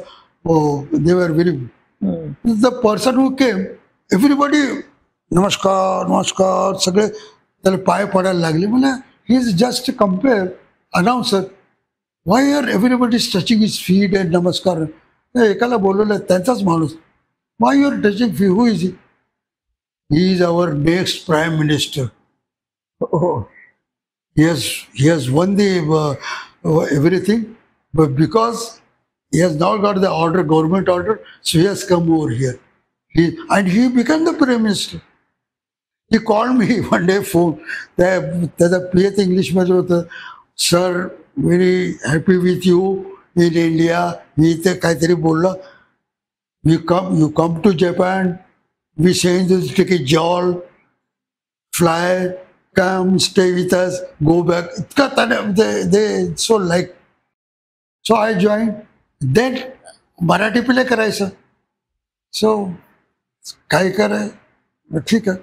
they were very. The person who came, everybody नमस्कार नमस्कार सगळे त्याला पाय पडायला लागले. मला he is just compere announcer. Why are everybody is touching his feet and नमस्कार. एकाला बोलवलं त्यांचाच माणूस. Why you are touching feet? Who is he is our next prime minister. He has won the everything, but because he has now got the order, government order, so he has come over here. And he became the prime minister. He called me one day phone. त्याचा PH इंग्लिश मध्ये होतं. Sir very happy with you in India. मी इथे काहीतरी बोललं. You come to Japan. We send you ticket जॉल fly. Come, stay with us, go back. They so like. So I joined. Then Marathi play करायचं. So काय कराय ठीक आहे.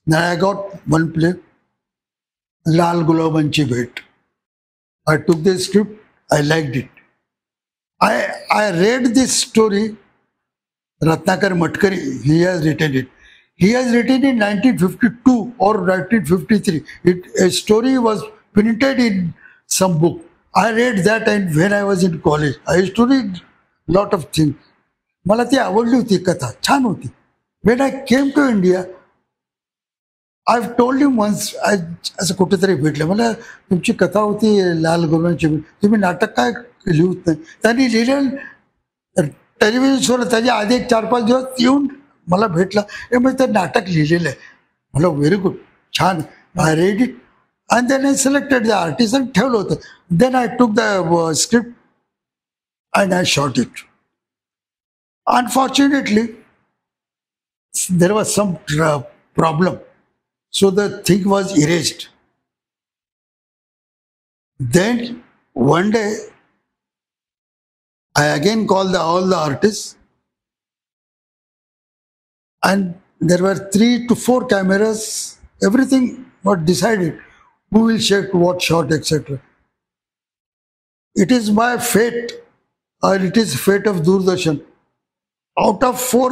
Now I got one play, लाल गुलाबांची भेट. I took the script. I liked it. I read this story. Ratnakar Matkari, he has written it. He has written in 1952 or 1953. A story was printed in some book. I read that and when I was in college. I used to read lot of things. मला ती आवडली होती कथा, छान होती. When I came to India, I've told him once, असं कुठेतरी भेटलं, मला तुमची कथा होती लाल गुरुंची, तुम्ही नाटक काय लिहत नाही. त्यांनी लिहिलं टेलिव्हिजनवर, त्याच्या आधी 4-5 दिवस येऊन मला भेटला, म्हणजे ते नाटक लिहिलेलं आहे. मला व्हेरी गुड, छान. I read it and then I selected the artist आणि ठेवलं होतं. Then I took the script and I shot it. Unfortunately, there was some problem, so the thing was erased. Then one day, I again called all the artists, and there were 3 to 4 cameras. Everything was decided, who will shoot what shot, etc. It is my fate, or it is fate of Doordarshan. Out of 4,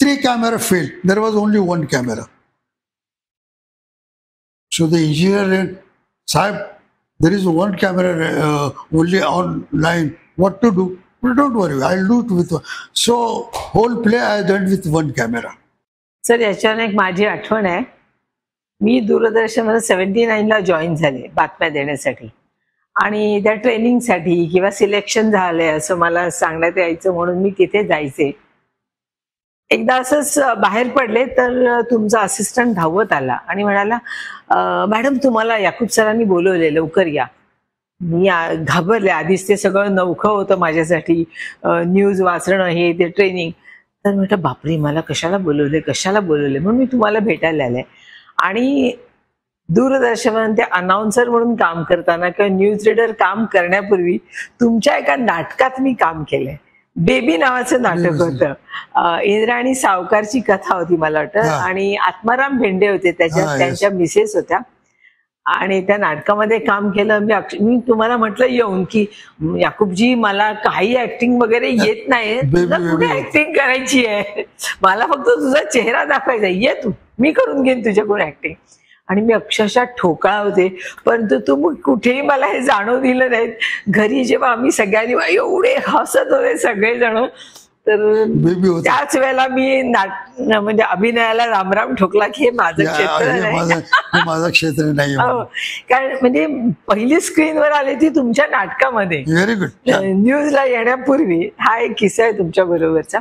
3 camera failed. There was only 1 camera. So the engineer said, Sahib, there is 1 camera only online. What to do? Well, don't worry, I'll do it with one. So whole play I done with 1 camera. Sir, याच्याने एक माझी आठवण आहे. मी दूरदर्शनमध्ये 79ला जॉईन झाले बातम्या देण्यासाठी, आणि त्या ट्रेनिंगसाठी किंवा सिलेक्शन झालंय असं मला सांगण्यात यायचं म्हणून मी तिथे जायचे. एकदा असंच बाहेर पडले तर तुमचा असिस्टंट धावत आला आणि म्हणाला, मॅडम तुम्हाला याकूब सरांनी बोलवले, लवकर या. मी घाबरले. आधीच ते सगळं नवखं होतं माझ्यासाठी, न्यूज वाचणं, हे ते ट्रेनिंग. तर म्हटलं बापरे, मला कशाला बोलवले म्हणून मी तुम्हाला भेटायला आले. आणि दूरदर्शनमध्ये अनाउन्सर म्हणून काम करताना किंवा न्यूज रीडर काम करण्यापूर्वी तुमच्या एका नाटकात मी काम केलंय. बेबी नावाचं नाटक होतं. इंद्राणी सावकारची कथा होती मला वाटतं, आणि आत्माराम भेंडे होते त्याच्यात, त्यांच्या मिसेस होत्या. आणि त्या नाटकामध्ये काम केलं. मी तुम्हाला म्हटलं येऊन की याकूबजी, मला काही ऍक्टिंग वगैरे येत नाही, तुला कुठे ऍक्टिंग करायची आहे, मला फक्त तुझा चेहरा दाखवायचा, ये तू, मी करून घेईन तुझ्याकडून ऍक्टिंग. आणि मी अक्षरशः ठोकळा होते, परंतु तुम्ही कुठेही मला हे जाणवू दिलं नाहीत. घरी जेव्हा आम्ही सगळ्यांनी एवढे हसत होते सगळेजण, तर त्याच वेळेला मी म्हणजे अभिनयाला रामराम ठोकला की हे माझं क्षेत्र नाही, माझं क्षेत्र नाही. कारण म्हणजे पहिली स्क्रीनवर आली ती तुमच्या नाटकामध्ये, व्हेरी गुड. न्यूजला येण्यापूर्वी. हा एक किस्सा आहे तुमच्या बरोबरचा.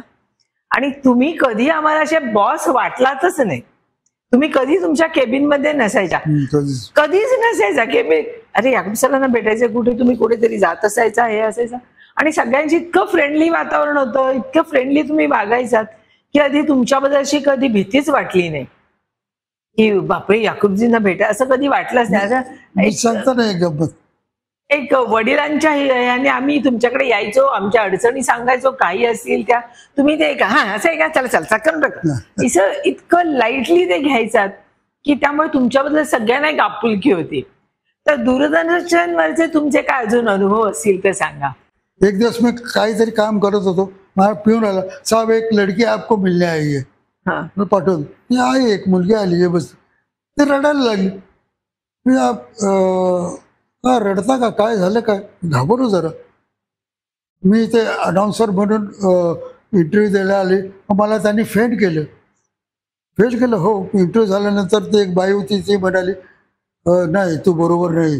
आणि तुम्ही कधी आम्हाला असे बॉस वाटलातच नाही. तुम्ही कधी तुमच्या केबिन मध्ये नसायचा, कधीच नसायचा. केबिन, अरे याकूब सरांना भेटायचं कुठे, तुम्ही कुठेतरी जात असायचा, हे असायचं. आणि सगळ्यांची इतकं फ्रेंडली वातावरण होतं, इतकं फ्रेंडली तुम्ही वागायचात की आधी तुमच्याबद्दल अशी कधी भीतीच वाटली नाही की बापरे याकूबजींना भेटा, असं कधी वाटलंच नाही. एक वडिलांच्या याने आम्ही तुमच्याकडे यायचो, आमच्या अडचणी सांगायचो, काही असतील त्या, तुम्ही ते हा असं आहे का, चला चल चल, इतकं लाईटली ते घ्यायचात की त्यामुळे तुमच्याबद्दल सगळ्यांना एक आपुलकी होती. तर दूरदर्शनवरचे तुमचे काय अजून अनुभव असतील तर सांगा. एक दिवस मी काहीतरी काम करत होतो, मला पिऊन आला, साहेब एक लडकी आपको मिलने आई है, पाठवून. मी आई, एक मुलगी आली आहे, बस ते रडायला लागली. मी का रडता का, काय झालं काय, घाबरू जरा. मी ते अनाउन्सर म्हणून इंटरव्ह्यू द्यायला आले, मला त्यांनी फेंट केलं. हो. इंटरव्ह्यू झाल्यानंतर ते एक बाई होती, ती म्हणाली नाही तू बरोबर नाही,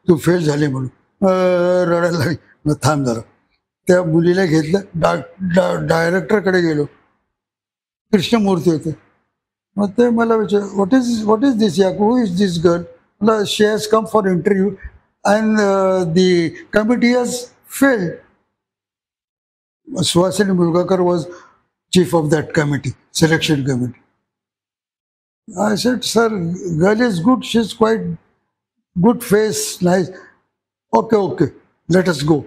तू फेल झाले म्हणून. रडायला लागली. थांब जरा. त्या मुलीला घेतलं, डायरेक्टरकडे गेलो. कृष्णमूर्ती होते. मग ते मला विचार, what is this Yakub, who is this girl. She has come for interview and the committee has failed. Suhasini Mulgakar was chief of that committee, selection committee. I said, sir, girl is good, she's quite good face, nice. Okay, let us go.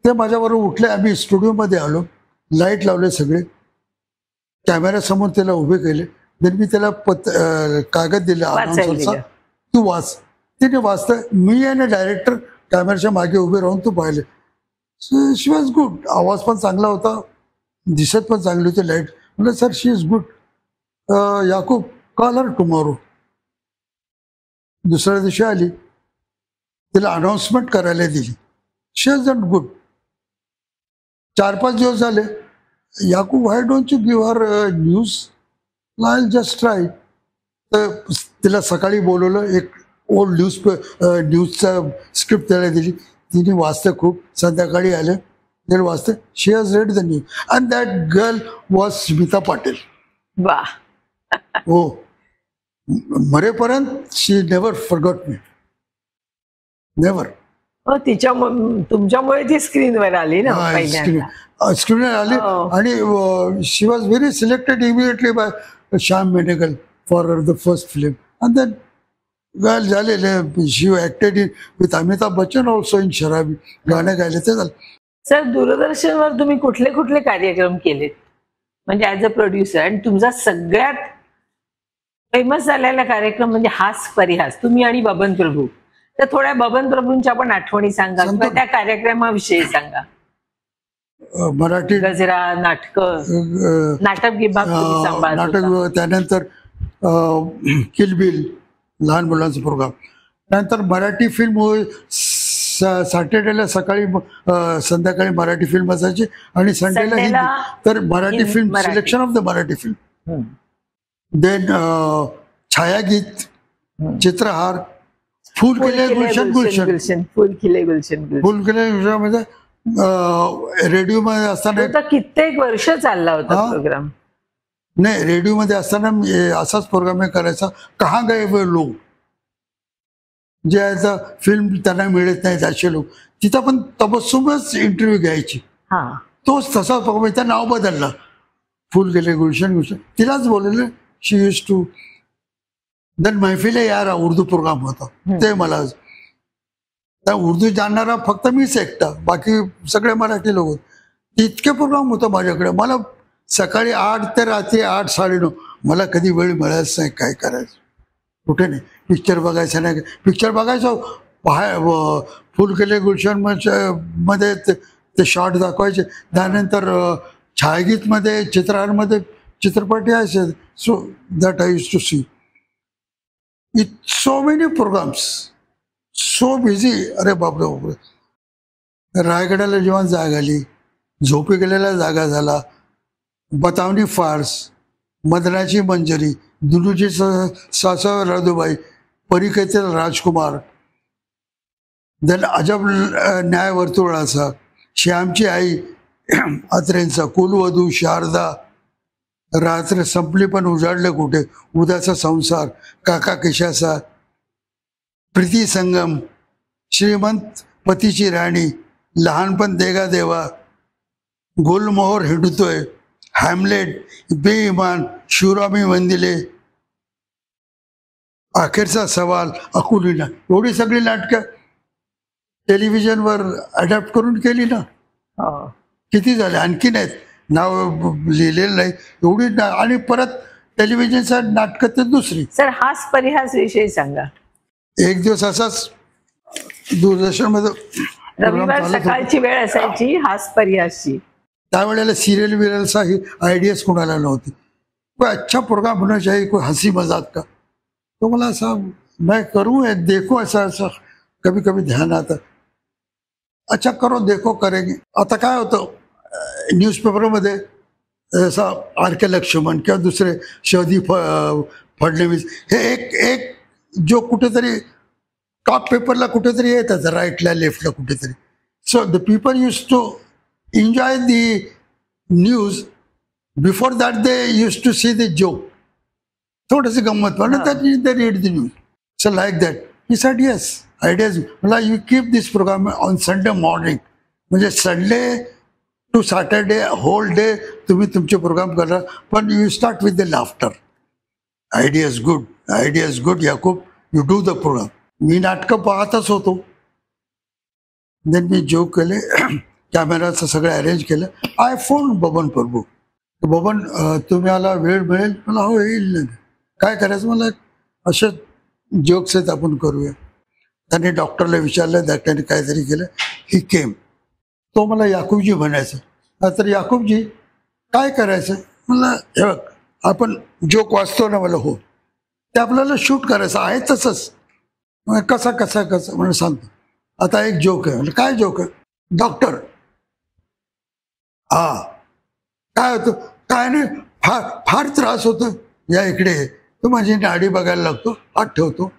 ते माझ्याबरोबर उठले, आम्ही स्टुडिओमध्ये आलो, लाईट लावले सगळे, कॅमेऱ्यासमोर त्याला उभे केले. देन मी त्याला कागद दिला अनाउन्सरचा, तू वाच. तिने वाचतं. मी आणि डायरेक्टर कॅमेऱ्याच्या मागे उभे राहून तू पाहिले. शी वॉज गुड. आवाज पण चांगला होता, दिसत पण चांगली होती, लाईट. म्हटलं sir she is good. Yakub call her tomorrow. दुसऱ्या दिवशी आली, तिला अनाऊन्समेंट करायला दिली. शी इज डन गुड. 4-5 दिवस झाले, Yakub why don't you give her news, I just try. तर तिला सकाळी बोलवलं, एक ओल्ड न्यूजचा स्क्रिप्ट त्याला दिली. तिने वाचते खूप. संध्याकाळी आले, तिने वाचते. She has read the news and that girl was Smita Patil. वा. हो, मरेपर्यंत she never forgot me, never. तुमच्यामुळे ती स्क्रीनवर आली ना पहिल्यांदा. स्क्रीनवर आली. आणि she was very selected immediately by Shyam Benegal for the first film. And then गायला झालेले. She acted in with Amitabh Bachchan also in Sharabi. गाणं गायले ते झालं. सर, दूरदर्शनवर तुम्ही कुठले कुठले कार्यक्रम केलेत म्हणजे ऍज अ प्रोड्युसर? आणि तुमचा सगळ्यात फेमस झालेला कार्यक्रम म्हणजे हास परिहास, तुम्ही आणि बबन प्रभू. तर थोड्या बबन प्रभूंच्या पण आठवणी सांगा किंवा त्या कार्यक्रमाविषयी सांगा. मराठी गजरा, नाटक विभाग तुम्ही सांभाळत होता. नाटक, त्यानंतर किलबिल, लहान मुलांचा प्रोग्राम. त्यानंतर मराठी फिल्म सॅटर्डेला सकाळी संध्याकाळी मराठी फिल्म असायची आणि संडेला हिंदी. तर Marathi film, selection of the Marathi film. Then Chhayageet, Chitrahaar, full केले गुलशन गुलशन, फुल केले गुलशन, फुल केले गुलशन म्हणजे रेडिओ मध्ये असताना कित्येक वर्ष चालला होता प्रोग्राम. नाही, रेडिओ मध्ये असताना असाच प्रोग्राम करायचा. कहाँ गए वो लोग, जे आता फिल्म त्यांना मिळत नाही असे लोक, तिथं पण तबस्सुमच इंटरव्ह्यू घ्यायची. तोच तसा प्रोग्राम. त्या नाव बदलला, फुल गेले गुलशन गुलशन. तिलाच बोलले. शी यूज टू. देन मैफिले यारा उर्दू प्रोग्राम होता, ते मला त्या उर्दू जाणणारा फक्त मीच एकटा, बाकी सगळे मराठी लोक होते. इतके प्रोग्राम होतं माझ्याकडे. मला सकाळी 8 ते रात्री 8, 9:30 मला कधी वेळ मिळायच नाही. काय करायचं, कुठे नाही. पिक्चर बघायचं नाही. पिक्चर बघायचो बाहेर, फुल केले गुलशन मध्ये ते शॉर्ट दाखवायचे. त्यानंतर छायागीतमध्ये, चित्रहारमध्ये चित्रपट यायचे. So that I use to see it. So many programs, so busy. अरे बापरे बापरे. रायगडाला जेव्हा जाग आली, झोपी गेलेला जागा झाला, बतावनी फार्स, मदनाची मंजरी, दुलूची सासू राधुबाई, परिकेतील राजकुमार, देन अजब न्याय वर्तुळाचा, श्यामची आई अत्रेंचा, कुलवधू शारदा, रात्र संपली पण उजाडलं कुठे, उद्याचा संसार, काका किशाचा, प्रीती संगम, श्रीमंत पतीची राणी, लहानपण देगा देवा, गोलमोहर हिंडतोय, हॅमलेट, बेईमान, शिवरामी वंदिले, अखेरचा सवाल, अकुलीना. एवढी सगळी नाटकं टेलिव्हिजनवर अडॅप्ट करून केली ना. किती झाले, आणखीन आहेत, नाव लिहिलेलं नाही एवढी. आणि परत टेलिव्हिजनचा नाटकं तर दुसरी. सर, हास परिहास विषयी सांगा. एक दिवस असाच दूरदर्शनमध्ये रविवार सकाळची वेळ असायची हास परिहासची. त्यावेळेला सिरियल विरियलचा ही आयडियाच कोणाला नव्हती. कोई अच्छा प्रोग्राम होना चाहिए, कोई हंसी मजाक का. तो मला असा मैं करूँ देखो, ऐसा ऐसा कभी कभी ध्यान आता. अच्छा करो देखो करेंगे. आता काय होतं न्यूजपेपरमध्ये असा आर के लक्ष्मण किंवा दुसरे शहदी फडणवीस, हे एक जो कुठेतरी टॉप पेपरला कुठेतरी येतात, राईटला लेफ्टला कुठेतरी. So the people use to enjoy the news. Before that they used to see the joke. थोडंसं गंमत म्हणून they read the news. So like that. He said yes. Ideas. मला you keep this program on Sunday morning. म्हणजे Sunday to Saturday whole day तुम्ही तुमचे प्रोग्राम करा, पण you start with the laughter. Ideas good, ideas good Yakub, you do the programme. मी नाटकं पाहतच होतो. देन मी जोक केले, कॅमेराचं सगळं अरेंज केलं. आय फोन बबन प्रभू. बबन तुम्हाला वेळ मिळेल? मला हो येईल. काय करायचं? मला असे जोक्स आहेत, आपण करूया. त्यांनी डॉक्टरला विचारलं, डॉक्टरने काहीतरी केलं. ही केम. तो मला याकूबजी म्हणायचा. तर याकूबजी काय करायचं, मला हे बघ आपण जोक वाचतो ना, मला हो ते आपल्याला शूट करायचं आहे तसंच. कसा कसा कसा म्हणून सांगतो. आता एक जोक आहे. म्हणजे काय जोक आहे, डॉक्टर हा काय होतं, काय नाही, फार फार त्रास होतो, या इकडे तो माझी नाडी बघायला लागतो, हात ठेवतो.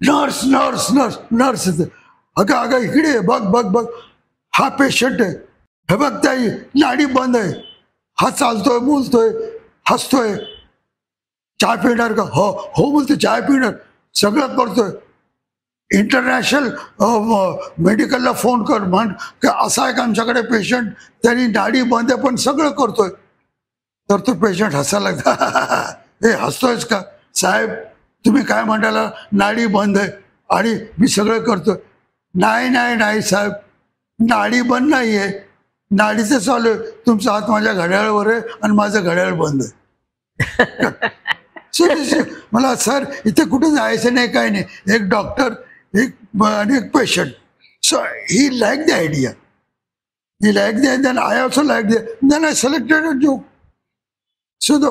नर्स नर्स नर्स नर्स अगं अगं इकडे बघ बघ बघ, हा पेशंट आहे, हे बघ ताई नाडी बंद आहे, हा चालतोय बोलतोय हसतोय, चहा पिणार का, हो हो बोलतोय चहा पिणार, सगळं करतोय. इंटरनॅशनल मेडिकलला फोन कर, म्हण की असा आहे का आमच्याकडे पेशंट, त्यांनी नाडी बंद आहे पण सगळं करतोय. तर तो पेशंट हसायला लागला, हे हसतोयच का साहेब, तुम्ही काय म्हणाला नाडी बंद आहे आणि मी सगळं करतोय. नाही नाही नाही साहेब, नाडी बंद नाही आहे, नाडीचं चालू आहे, तुमचा हात माझ्या घड्याळावर आहे आणि माझं घड्याळ बंद आहे. मला सर इथे कुठे जायचं नाही, काय नाही, एक डॉक्टर एक आणि एक patient. So he like the idea, he like the, then I also like the, then I selected a joke. So the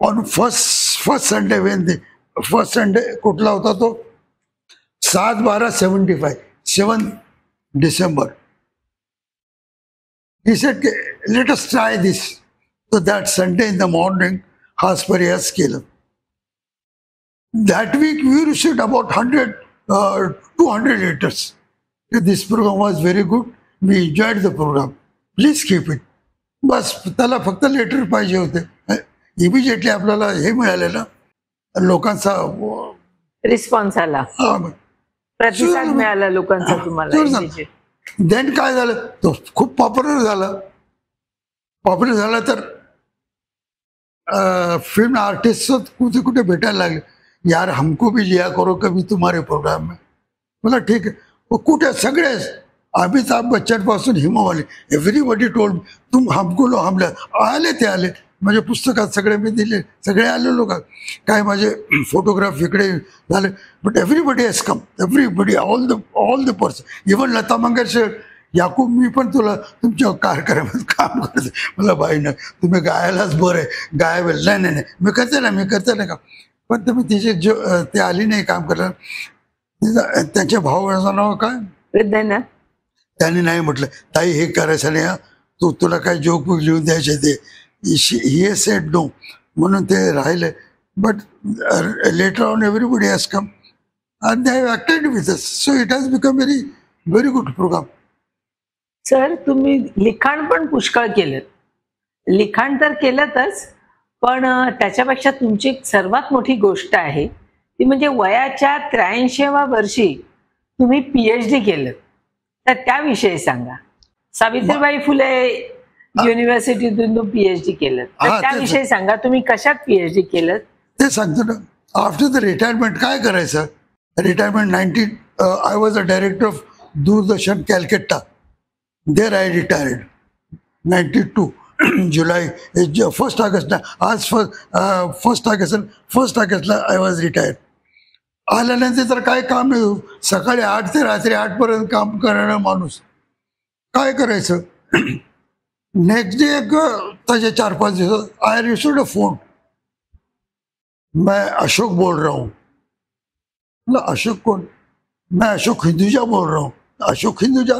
on first Sunday when the first Sunday कुठला होता तो, 7/12/75, 7 December. He said, let us try this. So that Sunday in the morning, Haspariyas केलं. That week we received about 200 letters. This program was very good. We enjoyed the program. Please keep it. बस त्याला फक्त लेटर पाहिजे होते. इमिजिएटली आपल्याला हे मिळालं ना, लोकांचा रिस्पॉन्स आला, प्रतिसाद मिळाला लोकांचा तुम्हाला. देन काय झालं, तो खूप पॉप्युलर झाला तर फिल्म आर्टिस्ट कुठे कुठे भेटायला लागले, यार हमको भी लिया करो कभी तुम्हारे प्रोग्राम में. मला ठीक आहे, कुठे सगळे अमिताभ बच्चन पासून हिमवाले एव्हरीबडी टोल्ड तुम हमको लो हमला, आले ते आले, माझ्या पुस्तकात सगळे मी दिले, सगळे आले लोक, काय माझे फोटोग्राफ इकडे झाले. But everybody has come, everybody, all the person, even Lata Mangeshkar, Yakub मी पण तुला तुमच्या कार्यक्रमात काम करते. मला बाई ना तुम्ही गायलाच बरं आहे, गायवेल नाही नाही नाही मी करते ना का, पण तुम्ही तिचे जो ते आली नाही काम करायला. त्यांच्या भावाचं नाव काय, त्याने नाही म्हटलं ताई हे करायचं नाही, तुला काय जोक बुक लिहून द्यायचे ते, he said no, म्हणून ते राहिले. But later on everybody has come and they have acted with us, so it has become very good program. Sir तुम्ही लिखाण पण पुष्कळ केलं, लिखाण तर केलंच, पण त्याच्यापेक्षा तुमची सर्वात मोठी गोष्ट आहे ती म्हणजे वयाच्या 83व्या वर्षी तुम्ही PhD केलं. तर त्याविषयी सांगा. सावित्रीबाई फुले युनिव्हर्सिटीतून PhD केलं, तर त्याविषयी सांगा, तुम्ही कशात PhD केलं ते सांगतो ना. आफ्टर द रिटायरमेंट काय करायचं, retirement I was a director of Doordarshan Calcutta. There I retired 92 July 1 ऑगस्टला. आज फर्स्ट ऑगस्टला आय वॉज रिटायर्ड. आल्यानंतर तर काय काम नाही, सकाळी 8 ते रात्री 8 पर्यंत काम करणारा माणूस, काय करायचं. नेक्स्ट डे ताजे 4-5 दिवस आई रिसीव्ड अ फोन, मैं अशोक बोल रहा हूँ. अशोक कौन, मैं अशोक हिंदुजा बोल रहा हूँ. अशोक हिंदुजा,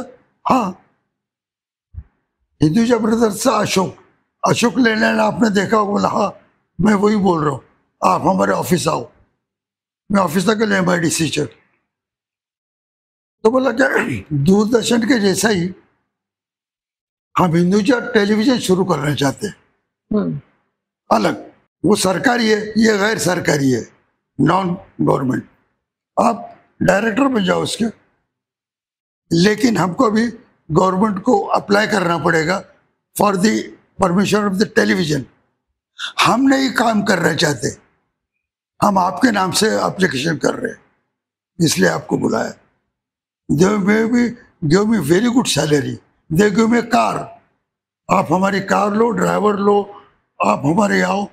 हाँ हिंदुजा ब्रदर्स अशोक लेने आपने देखा हो. बोला हाँ मैं वही बोल रहा हूँ, आप हमारे ऑफिस आओ. मैं ऑफिस तक गया MIDC चल. तो बोला क्या दूरदर्शन के जैसा ही हम हिंदुजा टेलीविजन शुरू करना चाहते हैं, अलग. वो सरकारी है, ये गैर सरकारी है, नॉन गवर्नमेंट. आप डायरेक्टर बन जाओ उसके, लेकिन हमको भी गवर्नमेंट को अप्लाई करना पड़ेगा for the permission of the television. हम नहीं काम करना चाहते, हम आपके नाम से एप्लीकेशन कर रहे हैं, इसलिए आपको बुलाया. They give me very good salary, they give me car, आप हमारी कार लो, ड्रायव्हर लो, आप हमारे आओ.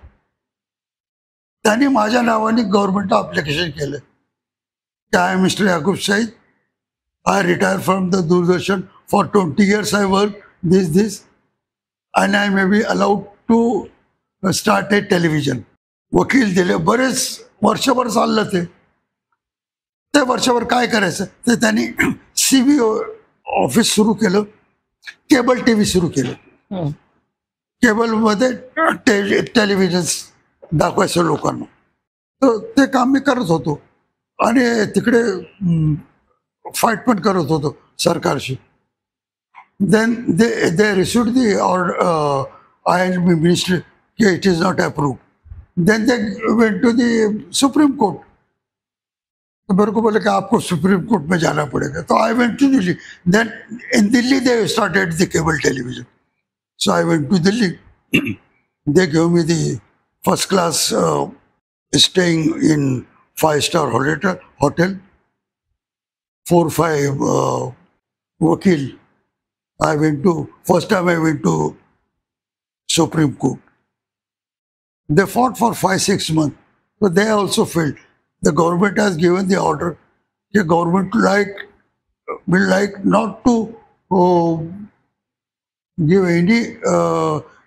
त्यांनी माझ्या नावाने गव्हर्नमेंटला अप्लिकेशन केलं. काय mister Yakub saheb, I retired from the Doordarshan. For 20 years I worked this, and I may be allowed to start a television. वकील दिले, बरेच वर्षभर चाललं ते. ते वर्षभर काय करायचं ते त्यांनी CB ऑफिस सुरू केलं, केबल TV सुरू केलं. केबलमध्ये टेलिव्हिजन दाखवायचं लोकांना. तर ते काम मी करत होतो आणि तिकडे फाईट पण करत होतो सरकारशी. Then they received the order ministry की it is not approved. Then they went to the supreme court. तो मेरे को बोले कि आपको सुप्रीम कोर्ट में जाना पड़ेगा. तो I went to Delhi. Then in Delhi they started the cable television. So I went to Delhi. They gave me the first class staying in 5-star hotel. 4-5 wakil. First time I went to Supreme Court. They fought for 5-6 months, but they also failed. The government has given the order. The government will like not to give any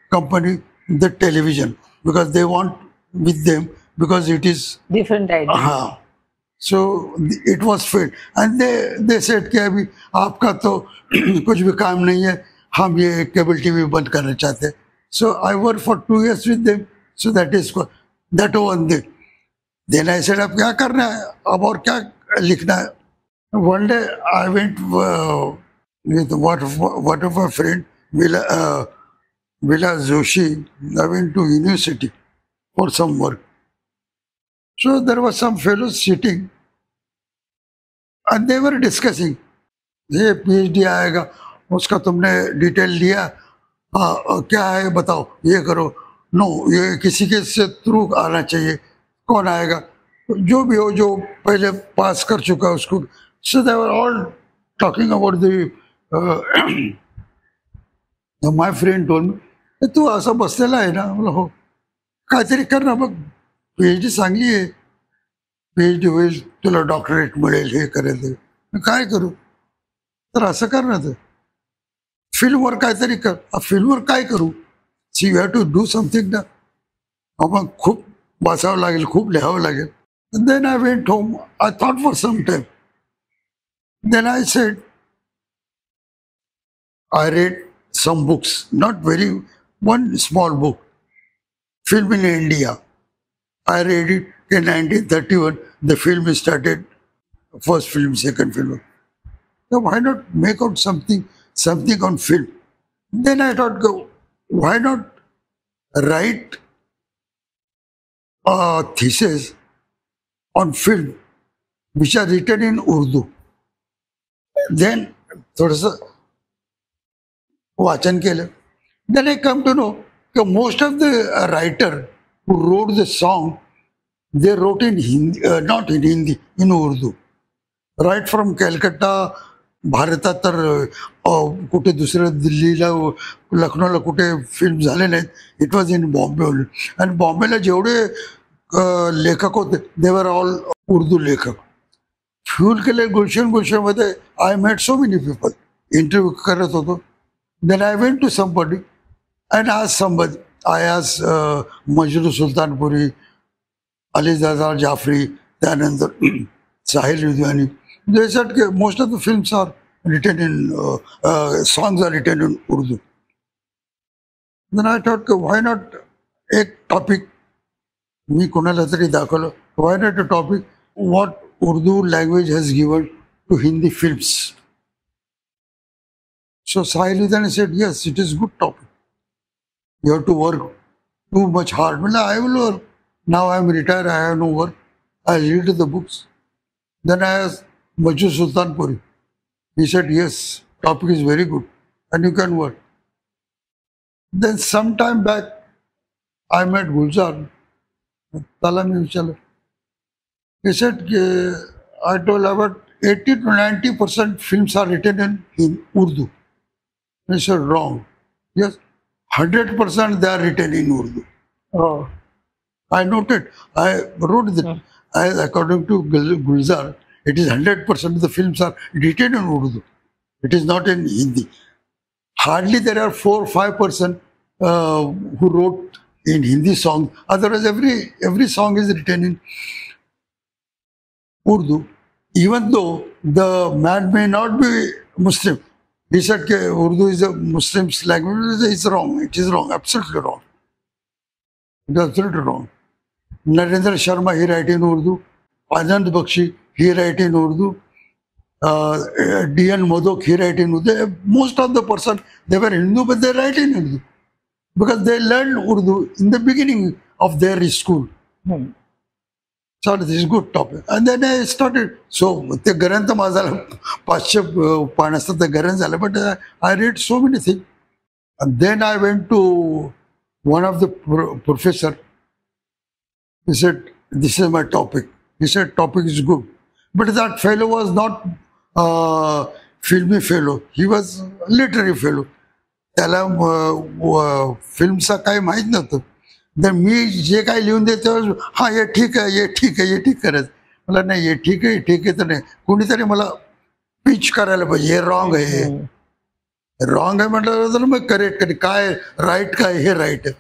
company the television because they want with them because it is different idea. So it was failed and they said कि अभी आपका तो कुछ भी काम नहीं है, हम ये केबल TV बंद करना चाहते हैं. So I worked for 2 years with them. So that one day. Then I said अब क्या करना है, अब और क्या लिखना है. One day I went with one of my friend Vila Joshi. I went to university for some work. So there was some fellows sitting and they were discussing, ये PhD आएगा, उसका तुमने डिटेल लिया, क्या है बताओ, ये करो. नो, ये किसी के से थ्रू आना चाहिए. कौन आएगा, जो भी हो, जो पहले पास कर चुका उसको. So they were all talking about the my friend told me, तू असं बसलेला आहे ना. म्हणलं हो. काहीतरी कर ना, मग PhD चांगली आहे, PhD होईल, तुला डॉक्टरेट मिळेल, हे करेल. मी काय करू, तर असं कर ना, तर फिल्मवर काहीतरी कर. फिल्मवर काय करू, see you have to do something ना. मग खूप वाचावं लागेल, खूप लिहावं लागेल. Then I went home. I thought for some time. Then I said, I read some books, not one small book, Film in India. I read it in 1931. The film started, first film, second film. So why not make out something on film? Then I thought, why not write a thesis on film which are written in Urdu. Then थोडंसं वाचन केलं. Then I come to know that most of the writer who wrote the song, they wrote in Hindi, not in Hindi, in Urdu. Right from Calcutta, भारतात तर कुठे दुसऱ्या दिल्लीला, लखनौला कुठे फिल्म झाले नाहीत. It was in Bombay only. आणि बॉम्बेला जेवढे लेखक होते, दे वर ऑल उर्दू लेखक. फ्यूल केले गुलशनमध्ये I met so many people. Interview करत होतो. Then I went to somebody and asked somebody. I asked Majru Sultanpuri, Ali Dada Jafri, त्यानंतर Sahil Ridwani. They said that most of the films are written in, songs are written in Urdu. Then I thought, why not a topic, मी कोणाला तरी दाखवलं, why not a topic, what Urdu language has given to Hindi films. So Sahil Ridwani said, yes, it is good topic. You have to work too much hard. Well, I will work. Now I am retired, I have no work. I read the books. Then I asked Majru Sultanpuri. He said, yes, topic is very good and you can work. Then some time back, I met Gulzar. He said, I told about 80 to 90% films are written in Urdu. I said, wrong. Yes, 100% they are written in Urdu. Oh. I noted, I wrote that, according to Gulzar, It is 100% of the films are written in Urdu. It is not in Hindi. Hardly there are 4 or 5% who wrote in Hindi songs. Otherwise, every song is written in Urdu. Even though the man may not be Muslim, he said that Urdu is a Muslim's language. It's wrong. It is wrong. Absolutely wrong. It is absolutely wrong. Narendra Sharma, he write in Urdu. Anand Bakshi, he write in Urdu. D.N. Modok, he write in Urdu. Most of the person, they were Hindu, but they write in Urdu. Because they learned Urdu in the beginning of their school. So this is good topic. And then I started. So the Garanta Mazala, Pashap Panasta, the Garanzala, but I read so many things. And then I went to one of the professor. He said, this is my topic. He said, topic is good. But that fellow was not filmy fellow. He was literary fellow. त्याला फिल्मचा काही माहीत नव्हतं. तर मी जे काही लिहून देतो हा हे ठीक आहे, हे ठीक आहे, हे ठीक करायचं. मला नाही हे ठीक आहे, ठीक आहे तर नाही. कोणीतरी मला पिच करायला पाहिजे. हे रॉंग आहे, रॉंग आहे म्हटलं तर मग करेक्ट करे. काय राईट काय हे राईट आहे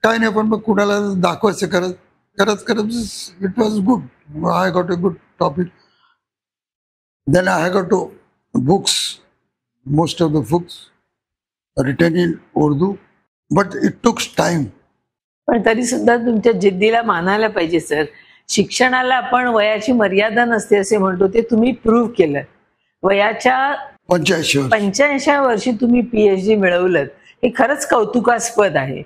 काय नाही. पण मग कुणाला दाखवायचं करत करत करत it was good. I got a good topic. Then I got two books. Most of the books written in Urdu, but it took time. पण तरी सुद्धा तुमच्या जिद्दीला मानायला पाहिजे सर. शिक्षणाला आपण वयाची मर्यादा नसते असे म्हणतो, ते तुम्ही प्रूव्ह केलं. वयाच्या 85 85 वर्षी तुम्ही PhD मिळवलं, हे खरंच कौतुकास्पद आहे.